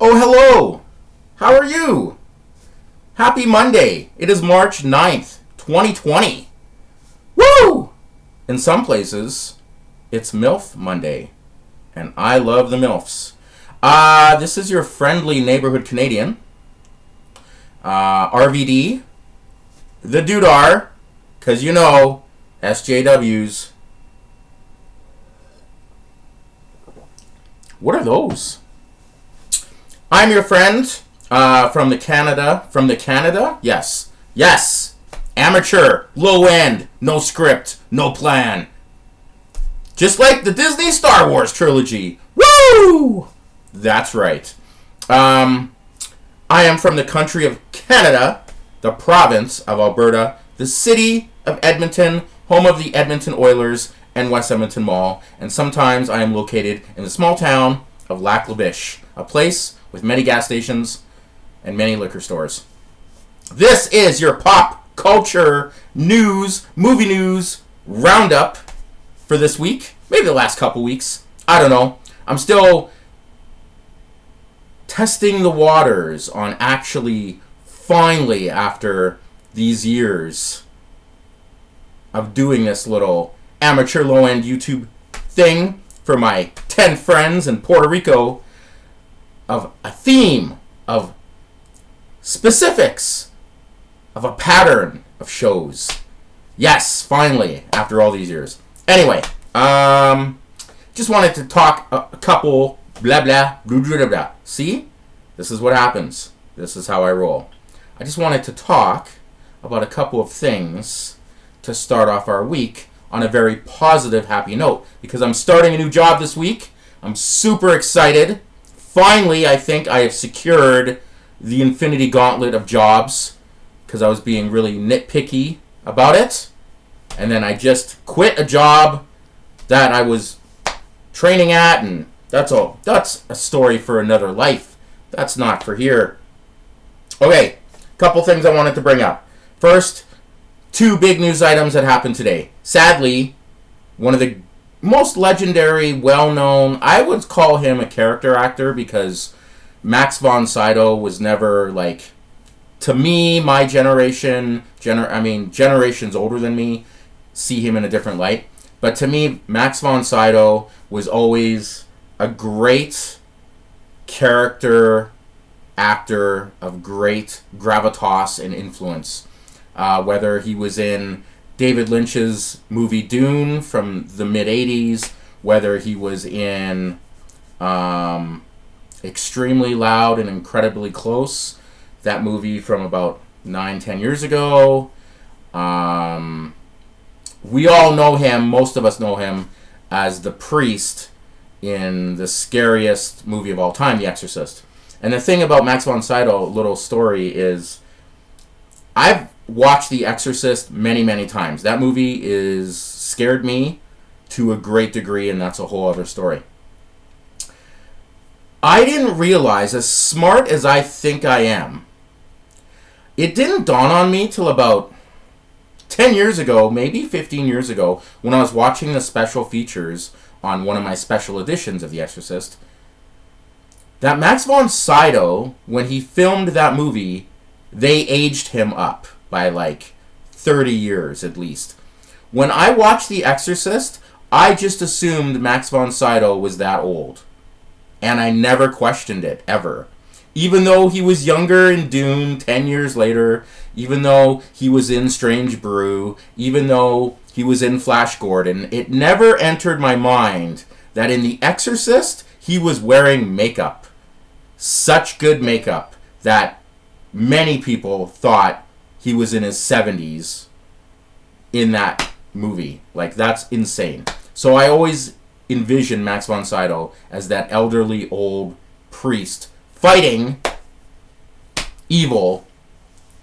Oh, hello! How are you? Happy Monday. It is March 9th, 2020. Woo! In some places, it's MILF Monday. And I love the MILFs. This is your friendly neighborhood Canadian. RVD. The Dudar. Because you know, SJWs. What are those? I'm your friend from the Canada. Yes. Amateur, low end, no script, no plan. Just like the Disney Star Wars trilogy. Woo! That's right. I am from the country of Canada, the province of Alberta, the city of Edmonton, home of the Edmonton Oilers and West Edmonton Mall, and sometimes I am located in the small town of Lac La Biche, a place with many gas stations and many liquor stores. This is your pop culture news, movie news roundup for this week. Maybe the last couple weeks. I don't know. I'm still testing the waters on actually, finally, after these years of doing this little amateur low-end YouTube thing for my 10 friends in Puerto Rico, of a theme, of specifics, of a pattern of shows. Yes, finally, after all these years. Anyway, just wanted to talk a couple blah blah blah blah blah. See? This is what happens. This is how I roll. I just wanted to talk about a couple of things to start off our week on a very positive, happy note. Because I'm starting a new job this week. I'm super excited. Finally, I think I have secured the infinity gauntlet of jobs because I was being really nitpicky about it. And then I just quit a job that I was training at, and that's all. That's a story for another life. That's not for here. Okay, couple things I wanted to bring up. First, two big news items that happened today. Sadly, one of the most legendary, well-known, I would call him a character actor because Max von Sydow was never, like, to me, my generation, generations older than me, see him in a different light. But to me, Max von Sydow was always a great character actor of great gravitas and influence. Whether he was in David Lynch's movie Dune from the mid-'80s, whether he was in Extremely Loud and Incredibly Close, that movie from about 9-10 years ago. We all know him, most of us know him, as the priest in the scariest movie of all time, The Exorcist. And the thing about Max von Sydow, little story, is I've watched The Exorcist many, many times. That movie is scared me to a great degree, and that's a whole other story. I didn't realize, as smart as I think I am, it didn't dawn on me till about 10 years ago, maybe 15 years ago, when I was watching the special features on one of my special editions of The Exorcist, that Max von Sydow, when he filmed that movie, they aged him up by like 30 years at least. When I watched The Exorcist, I just assumed Max von Sydow was that old. And I never questioned it, ever. Even though he was younger in Dune 10 years later, even though he was in Strange Brew, even though he was in Flash Gordon, it never entered my mind that in The Exorcist, he was wearing makeup. Such good makeup that many people thought he was in his 70s in that movie. Like, that's insane. So I always envisioned Max von Sydow as that elderly old priest fighting evil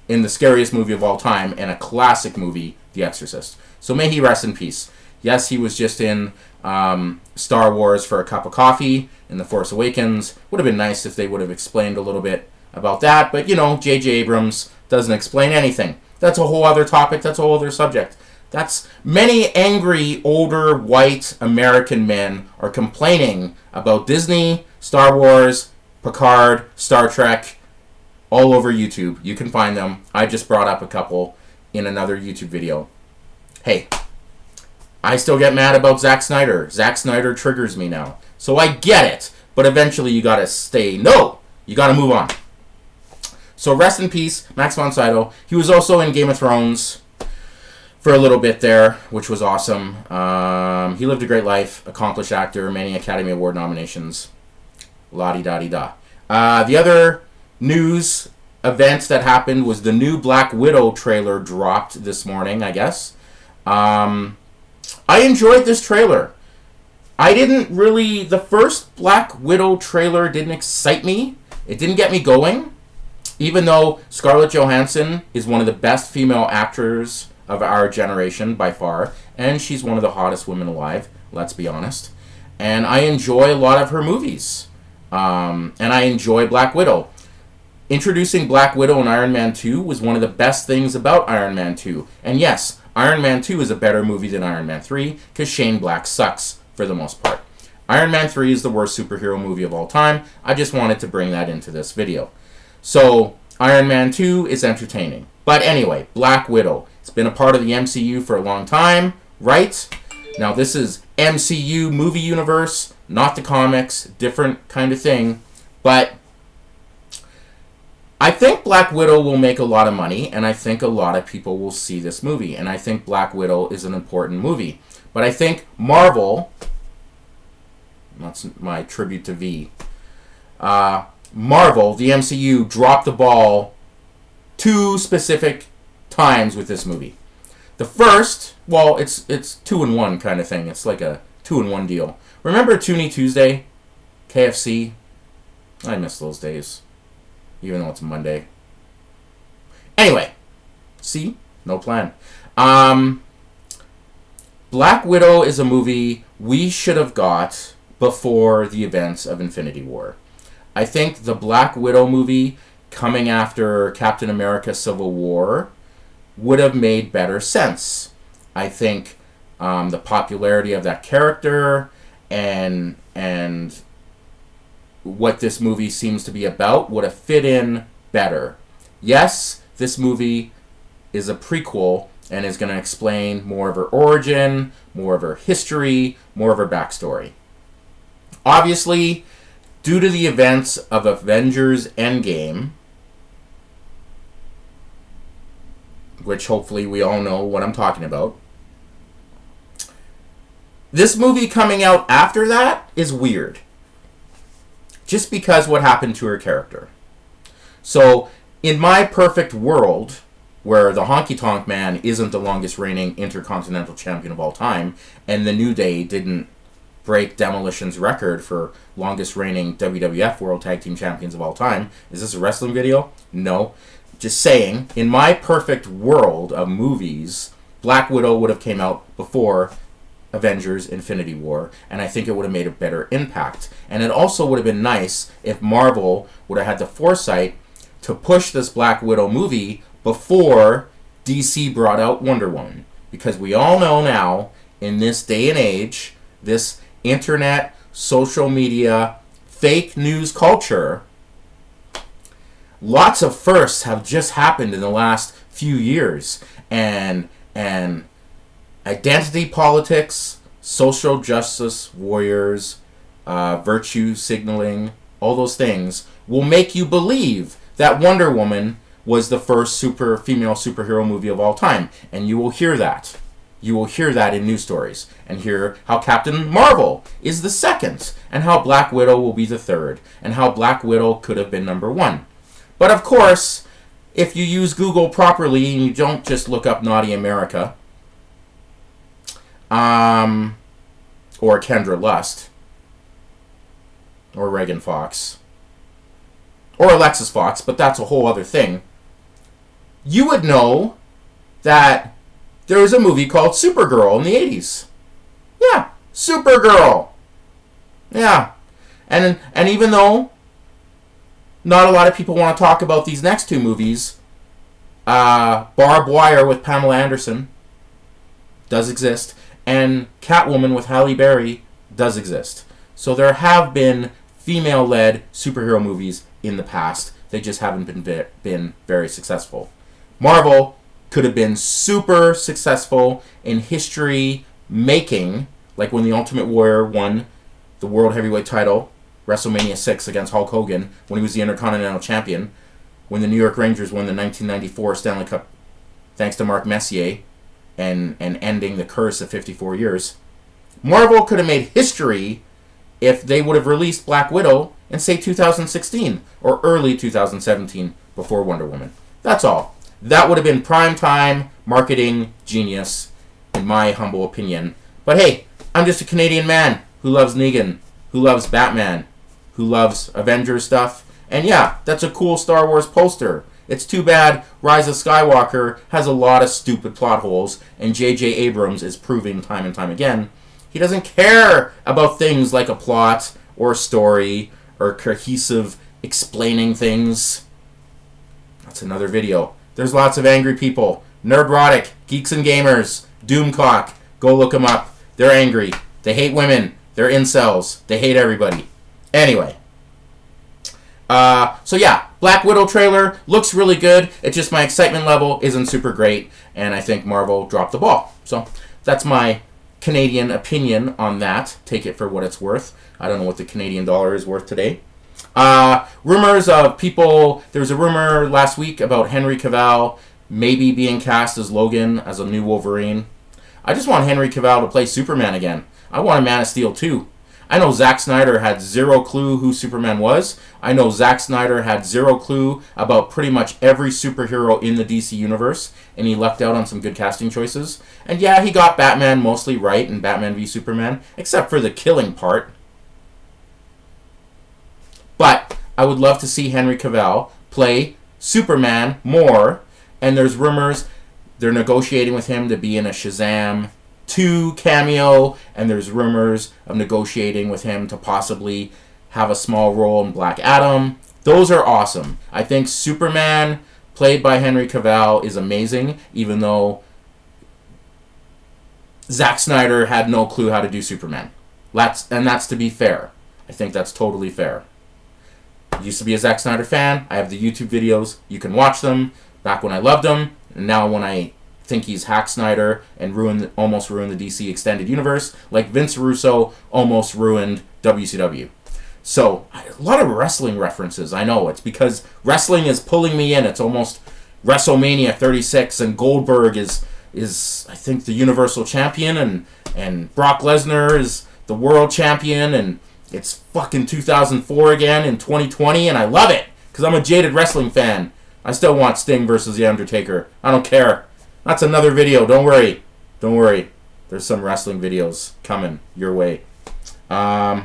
in the scariest movie of all time and a classic movie, The Exorcist. So may he rest in peace. Yes, he was just in Star Wars for a cup of coffee in The Force Awakens. Would have been nice if they would have explained a little bit about that. But, you know, J.J. Abrams doesn't explain anything. That's a whole other topic. That's a whole other subject. That's many angry, older, white American men are complaining about Disney, Star Wars, Picard, Star Trek, all over YouTube. You can find them. I just brought up a couple in another YouTube video. Hey, I still get mad about Zack Snyder. Zack Snyder triggers me now. So I get it. But eventually you gotta you gotta move on. So rest in peace, Max von Sydow. He was also in Game of Thrones for a little bit there, which was awesome. He lived a great life, accomplished actor, many Academy Award nominations. La-di-da-di-da. The other news event that happened was the new Black Widow trailer dropped this morning, I guess. I enjoyed this trailer. The first Black Widow trailer didn't excite me. It didn't get me going. Even though Scarlett Johansson is one of the best female actors of our generation by far, and she's one of the hottest women alive, let's be honest. And I enjoy a lot of her movies. And I enjoy Black Widow. Introducing Black Widow in Iron Man 2 was one of the best things about Iron Man 2. And yes, Iron Man 2 is a better movie than Iron Man 3, because Shane Black sucks for the most part. Iron Man 3 is the worst superhero movie of all time. I just wanted to bring that into this video. So, Iron Man 2 is entertaining. But anyway, Black Widow. It's been a part of the MCU for a long time, right? Now, this is MCU movie universe, not the comics, different kind of thing. But I think Black Widow will make a lot of money, and I think a lot of people will see this movie. And I think Black Widow is an important movie. But I think Marvel, that's my tribute to V, Marvel, the MCU, dropped the ball 2 specific times with this movie. The first, well, it's 2-in-1 kind of thing. It's like a 2-in-1 deal. Remember Toonie Tuesday? KFC? I miss those days. Even though it's Monday. Anyway. See? No plan. Black Widow is a movie we should have got before the events of Infinity War. I think the Black Widow movie coming after Captain America Civil War would have made better sense. I think the popularity of that character and what this movie seems to be about would have fit in better. Yes, this movie is a prequel and is going to explain more of her origin, more of her history, more of her backstory. Obviously, due to the events of Avengers Endgame, which hopefully we all know what I'm talking about, this movie coming out after that is weird. Just because what happened to her character. So, in my perfect world, where the Honky Tonk Man isn't the longest reigning Intercontinental Champion of all time, and the New Day didn't break Demolition's record for longest reigning WWF World Tag Team Champions of all time. Is this a wrestling video? No. Just saying, in my perfect world of movies, Black Widow would have came out before Avengers Infinity War, and I think it would have made a better impact. And it also would have been nice if Marvel would have had the foresight to push this Black Widow movie before DC brought out Wonder Woman. Because we all know now, in this day and age, this internet, social media, fake news culture, lots of firsts have just happened in the last few years. And identity politics, social justice warriors, virtue signaling, all those things will make you believe that Wonder Woman was the first female superhero movie of all time. And you will hear that. You will hear that in news stories. And hear how Captain Marvel is the second. And how Black Widow will be the third. And how Black Widow could have been number 1. But of course, if you use Google properly and you don't just look up Naughty America, or Kendra Lust, or Reagan Fox, or Alexis Fox, but that's a whole other thing, you would know that there was a movie called Supergirl in the 80s. Yeah, Supergirl. Yeah. And even though not a lot of people want to talk about these next 2 movies, Barbed Wire with Pamela Anderson does exist, and Catwoman with Halle Berry does exist. So there have been female-led superhero movies in the past. They just haven't been very successful. Marvel could have been super successful in history making, like when the Ultimate Warrior won the World Heavyweight title, WrestleMania 6 against Hulk Hogan, when he was the Intercontinental Champion, when the New York Rangers won the 1994 Stanley Cup thanks to Mark Messier and ending the curse of 54 years. Marvel could have made history if they would have released Black Widow in, say, 2016 or early 2017 before Wonder Woman. That's all. That would have been prime time marketing genius, in my humble opinion. But hey, I'm just a Canadian man who loves Negan, who loves Batman, who loves Avengers stuff. And yeah, that's a cool Star Wars poster. It's too bad Rise of Skywalker has a lot of stupid plot holes, and J.J. Abrams is proving time and time again he doesn't care about things like a plot or a story or cohesive explaining things. That's another video. There's lots of angry people. Nerdrotic, Geeks and Gamers, Doomcock. Go look them up. They're angry. They hate women. They're incels. They hate everybody. Anyway. So yeah, Black Widow trailer looks really good. It's just my excitement level isn't super great, and I think Marvel dropped the ball. So that's my Canadian opinion on that. Take it for what it's worth. I don't know what the Canadian dollar is worth today. Rumors of people. There was a rumor last week about Henry Cavill maybe being cast as Logan, as a new Wolverine. I just want Henry Cavill to play Superman again. I want a Man of Steel too. I know Zack Snyder had zero clue who Superman was. I know Zack Snyder had zero clue about pretty much every superhero in the DC universe, and he lucked out on some good casting choices. And yeah, he got Batman mostly right in Batman v Superman, except for the killing part. But I would love to see Henry Cavill play Superman more, and there's rumors they're negotiating with him to be in a Shazam 2 cameo, and there's rumors of negotiating with him to possibly have a small role in Black Adam. Those are awesome. I think Superman, played by Henry Cavill, is amazing, even though Zack Snyder had no clue how to do Superman. That's to be fair. I think that's totally fair. I used to be a Zack Snyder fan. I have the YouTube videos. You can watch them. Back when I loved him, and now when I think he's hack Snyder and almost ruined the DC Extended Universe, like Vince Russo almost ruined WCW. So, a lot of wrestling references. I know, it's because wrestling is pulling me in. It's almost WrestleMania 36, and Goldberg is I think the Universal Champion, and Brock Lesnar is the World Champion, and it's fucking 2004 again in 2020, and I love it, because I'm a jaded wrestling fan. I still want Sting versus The Undertaker. I don't care. That's another video. Don't worry. Don't worry. There's some wrestling videos coming your way. So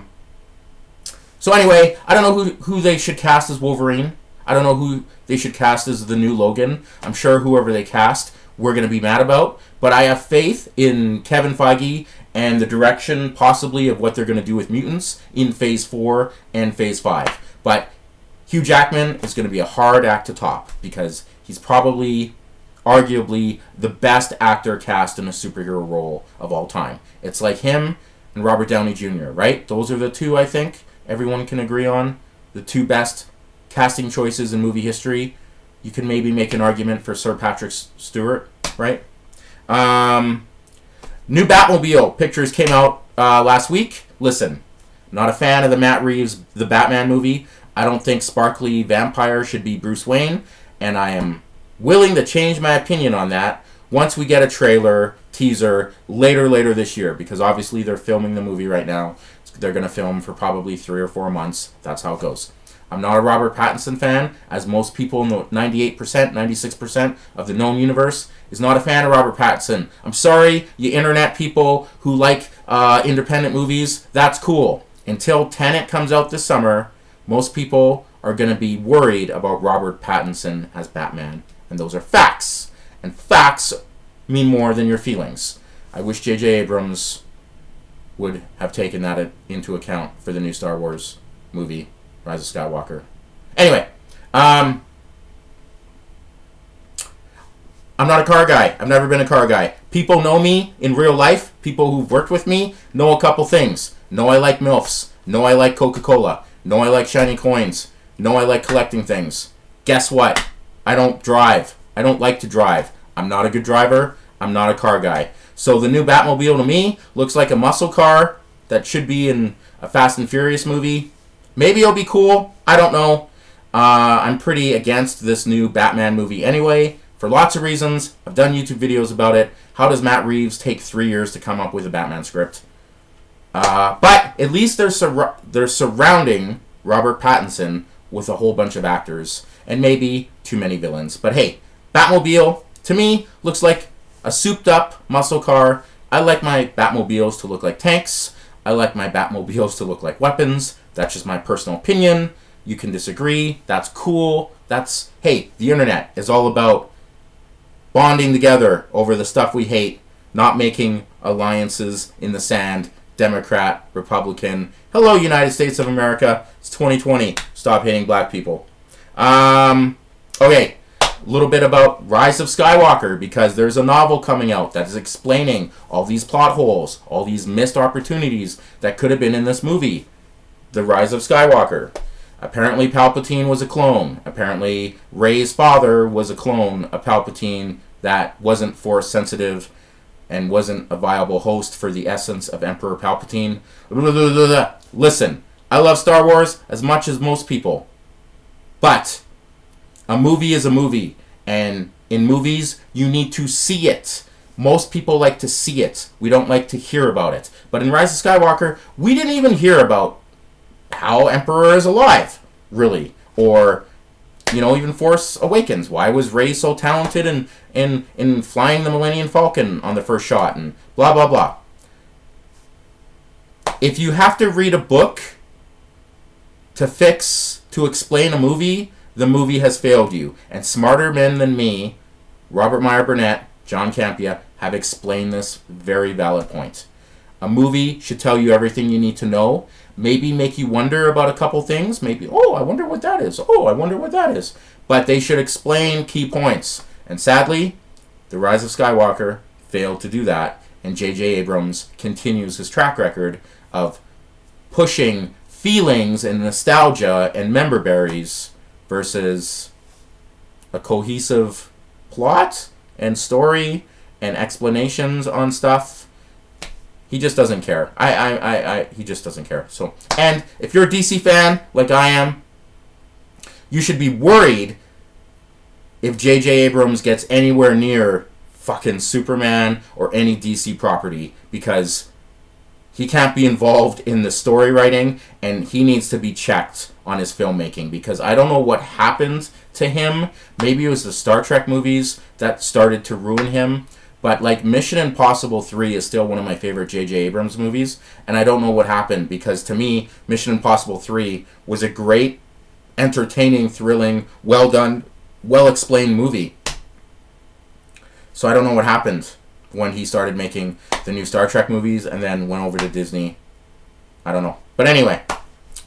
anyway, I don't know who they should cast as Wolverine. I don't know who they should cast as the new Logan. I'm sure whoever they cast, we're going to be mad about. But I have faith in Kevin Feige and the direction possibly of what they're going to do with mutants in Phase 4 and Phase 5. But Hugh Jackman is going to be a hard act to top, because he's probably, arguably, the best actor cast in a superhero role of all time. It's like him and Robert Downey Jr., right? Those are the two, I think, everyone can agree on. The two best casting choices in movie history. You can maybe make an argument for Sir Patrick Stewart, right? New Batmobile pictures came out last week. Listen, not a fan of the Matt Reeves The Batman movie. I don't think sparkly vampire should be Bruce Wayne, and I am willing to change my opinion on that once we get a trailer, teaser, later this year, because obviously they're filming the movie right now. They're going to film for probably 3 or 4 months. That's how it goes. I'm not a Robert Pattinson fan, as most people in the 98%, 96% of the known universe is not a fan of Robert Pattinson. I'm sorry, you internet people who like independent movies, that's cool. Until Tenet comes out this summer, most people are going to be worried about Robert Pattinson as Batman. And those are facts. And facts mean more than your feelings. I wish J.J. Abrams would have taken that into account for the new Star Wars movie, Rise of Skywalker. Anyway, I'm not a car guy. I've never been a car guy. People know me in real life. People who've worked with me know a couple things. Know I like MILFs. Know I like Coca-Cola. No, I like shiny coins. No, I like collecting things. Guess what? I don't drive. I don't like to drive. I'm not a good driver. I'm not a car guy. So the new Batmobile to me looks like a muscle car that should be in a Fast and Furious movie. Maybe it'll be cool. I don't know. I'm pretty against this new Batman movie anyway, for lots of reasons. I've done YouTube videos about it. How does Matt Reeves take 3 years to come up with a Batman script? But at least they're surrounding Robert Pattinson with a whole bunch of actors, and maybe too many villains. But hey, Batmobile, to me, looks like a souped-up muscle car. I like my Batmobiles to look like tanks. I like my Batmobiles to look like weapons. That's just my personal opinion. You can disagree. That's cool. Hey, the internet is all about bonding together over the stuff we hate, not making alliances in the sand. Democrat, Republican. Hello, United States of America. It's 2020. Stop hating black people. Okay, a little bit about Rise of Skywalker, because there's a novel coming out that is explaining all these plot holes, all these missed opportunities that could have been in this movie. The Rise of Skywalker. Apparently Palpatine was a clone. Apparently Rey's father was a clone of Palpatine that wasn't Force sensitive and wasn't a viable host for the essence of Emperor Palpatine. Listen, I love Star Wars as much as most people. But a movie is a movie. And in movies, you need to see it. Most people like to see it. We don't like to hear about it. But in Rise of Skywalker, we didn't even hear about how Emperor is alive, really. Or, even Force Awakens. Why was Rey so talented in flying the Millennium Falcon on the first shot, and blah, blah, blah. If you have to read a book to explain a movie, the movie has failed you. And smarter men than me, Robert Meyer Burnett, John Campea, have explained this very valid point. A movie should tell you everything you need to know. Maybe make you wonder about a couple things. Maybe, I wonder what that is. I wonder what that is. But they should explain key points. And sadly, The Rise of Skywalker failed to do that. And J.J. Abrams continues his track record of pushing feelings and nostalgia and member berries versus a cohesive plot and story and explanations on stuff. He just doesn't care. He just doesn't care. So, and if you're a DC fan like I am, you should be worried if J.J. Abrams gets anywhere near fucking Superman or any DC property, because he can't be involved in the story writing, and he needs to be checked on his filmmaking, because I don't know what happened to him. Maybe it was the Star Trek movies that started to ruin him. But like Mission Impossible 3 is still one of my favorite J.J. Abrams movies, and I don't know what happened, because to me, Mission Impossible 3 was a great, entertaining, thrilling, well done, well explained movie. So I don't know what happened when he started making the new Star Trek movies and then went over to Disney. I don't know. But anyway,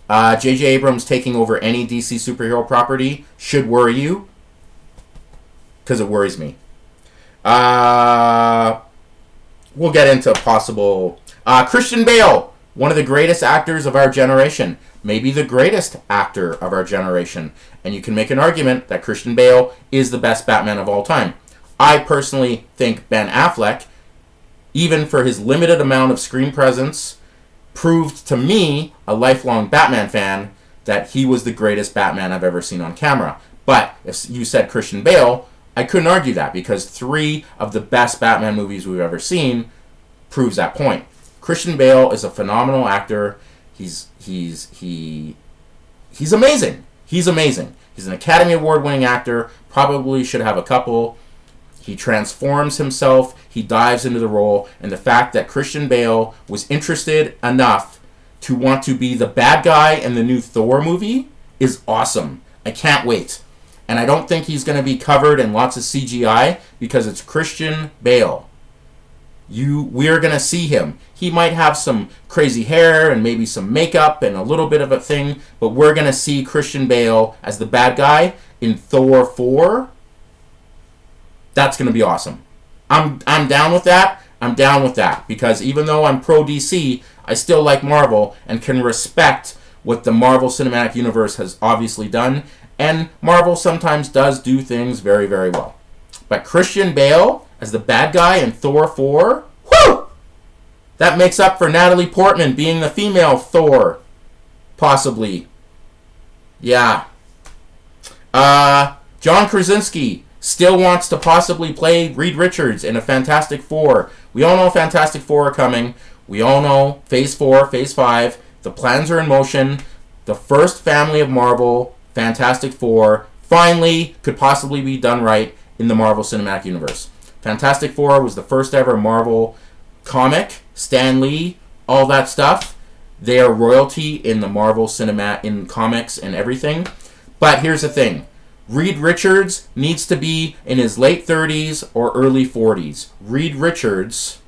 J.J. Abrams taking over any DC superhero property should worry you, because it worries me. We'll get into possible... Christian Bale, one of the greatest actors of our generation. Maybe the greatest actor of our generation. And you can make an argument that Christian Bale is the best Batman of all time. I personally think Ben Affleck, even for his limited amount of screen presence, proved to me, a lifelong Batman fan, that he was the greatest Batman I've ever seen on camera. But if you said Christian Bale, I couldn't argue that, because 3 of the best Batman movies we've ever seen proves that point. Christian Bale is a phenomenal actor. He's amazing. He's amazing. He's an Academy Award-winning actor. Probably should have a couple. He transforms himself. He dives into the role. And the fact that Christian Bale was interested enough to want to be the bad guy in the new Thor movie is awesome. I can't wait. And I don't think he's going to be covered in lots of CGI, because it's Christian Bale. We're going to see him. He might have some crazy hair and maybe some makeup and a little bit of a thing, but we're going to see Christian Bale as the bad guy in Thor 4. That's going to be awesome. I'm down with that. I'm down with that, because even though I'm pro DC, I still like Marvel and can respect what the Marvel Cinematic Universe has obviously done. And Marvel sometimes does do things very, very well. But Christian Bale as the bad guy in Thor 4, whoo! That makes up for Natalie Portman being the female Thor. Possibly. Yeah. John Krasinski still wants to possibly play Reed Richards in a Fantastic Four. We all know Fantastic Four are coming. We all know Phase 4, Phase 5. The plans are in motion. The first family of Marvel, Fantastic Four, finally could possibly be done right in the Marvel Cinematic Universe. Fantastic Four was the first ever Marvel comic. Stan Lee, all that stuff. They are royalty in the Marvel Cinematic, in comics and everything. But here's the thing. Reed Richards needs to be in his late 30s or early 40s. Reed Richards,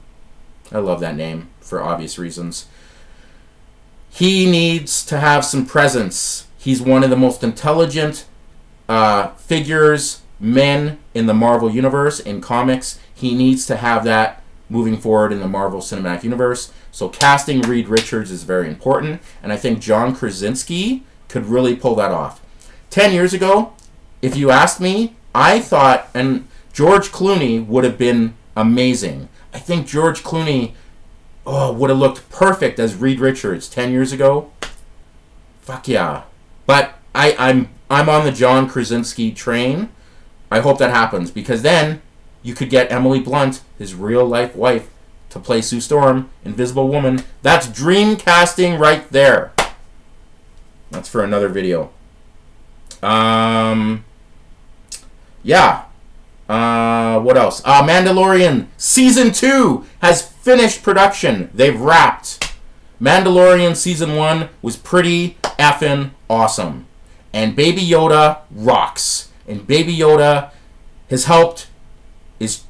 I love that name for obvious reasons. He needs to have some presence. He's one of the most intelligent figures, men in the Marvel Universe, in comics. He needs to have that moving forward in the Marvel Cinematic Universe. So casting Reed Richards is very important, and I think John Krasinski could really pull that off. 10 years ago, if you asked me, I thought, and George Clooney would have been amazing. I think George Clooney would have looked perfect as Reed Richards 10 years ago. Fuck yeah. But I'm on the John Krasinski train. I hope that happens, because then you could get Emily Blunt, his real-life wife, to play Sue Storm, Invisible Woman. That's dream casting right there. That's for another video. Yeah. What else? Mandalorian Season 2 has finished production. They've wrapped. Mandalorian Season 1 was pretty effing awesome. And Baby Yoda rocks. And Baby Yoda has helped, it's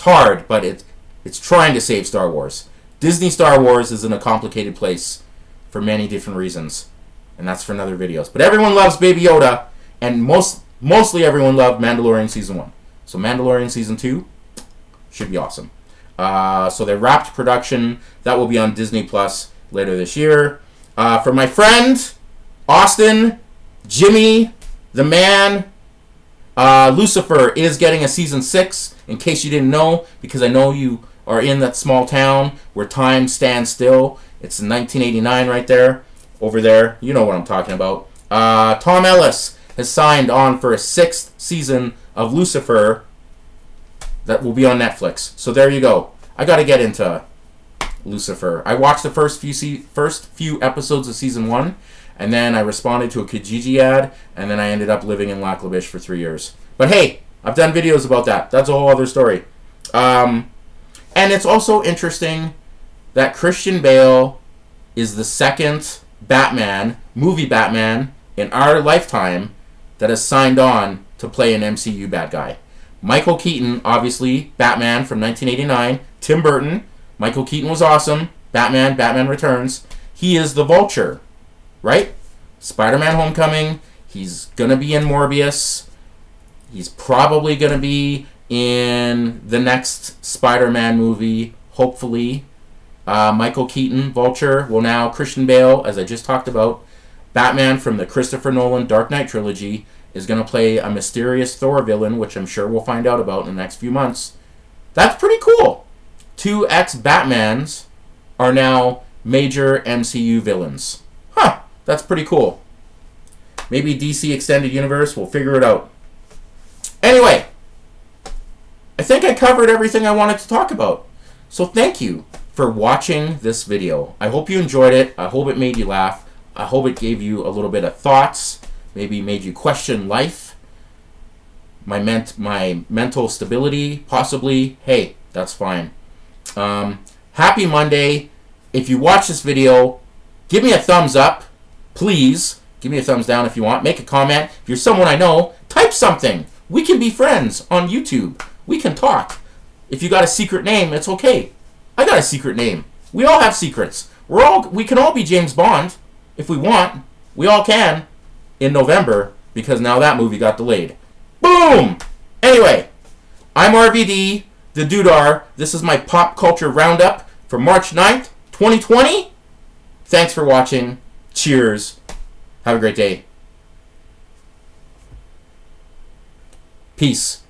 hard, but it's trying to save Star Wars. Disney Star Wars is in a complicated place for many different reasons. And that's for another videos. But everyone loves Baby Yoda, and mostly everyone loved Mandalorian Season 1. So Mandalorian Season 2 should be awesome. So they wrapped production. That will be on Disney Plus later this year. For my friend, Austin, Jimmy, the man, Lucifer is getting a Season 6, in case you didn't know, because I know you are in that small town where time stands still. It's 1989 right there. Over there, you know what I'm talking about. Tom Ellis has signed on for a 6th season of Lucifer that will be on Netflix. So there you go. I got to get into Lucifer. I watched the first few episodes of Season 1, and then I responded to a Kijiji ad, and then I ended up living in Lac La Biche for 3 years. But hey, I've done videos about that. That's a whole other story. And it's also interesting that Christian Bale is the second movie Batman in our lifetime that has signed on to play an MCU bad guy. Michael Keaton, obviously, Batman from 1989. Tim Burton, Michael Keaton was awesome. Batman Returns. He is the Vulture, right? Spider-Man Homecoming. He's going to be in Morbius. He's probably going to be in the next Spider-Man movie, hopefully. Michael Keaton, Vulture. Well, now Christian Bale, as I just talked about, Batman from the Christopher Nolan Dark Knight trilogy, is going to play a mysterious Thor villain, which I'm sure we'll find out about in the next few months. That's pretty cool. 2 ex-Batmans are now major MCU villains. Huh, that's pretty cool. Maybe DC Extended Universe, we'll figure it out. Anyway, I think I covered everything I wanted to talk about. So thank you for watching this video. I hope you enjoyed it. I hope it made you laugh. I hope it gave you a little bit of thoughts. Maybe made you question life. My mental stability, possibly. Hey, that's fine. Happy Monday. If you watch this video, give me a thumbs up. Please. Give me a thumbs down if you want. Make a comment. If you're someone I know, type something. We can be friends on YouTube. We can talk. If you got a secret name, it's okay. I got a secret name. We all have secrets. We can all be James Bond if we want. We all can in November, because now that movie got delayed. Boom! Anyway, I'm RVD, the Dudar. This is my pop culture roundup for March 9th, 2020. Thanks for watching. Cheers. Have a great day. Peace.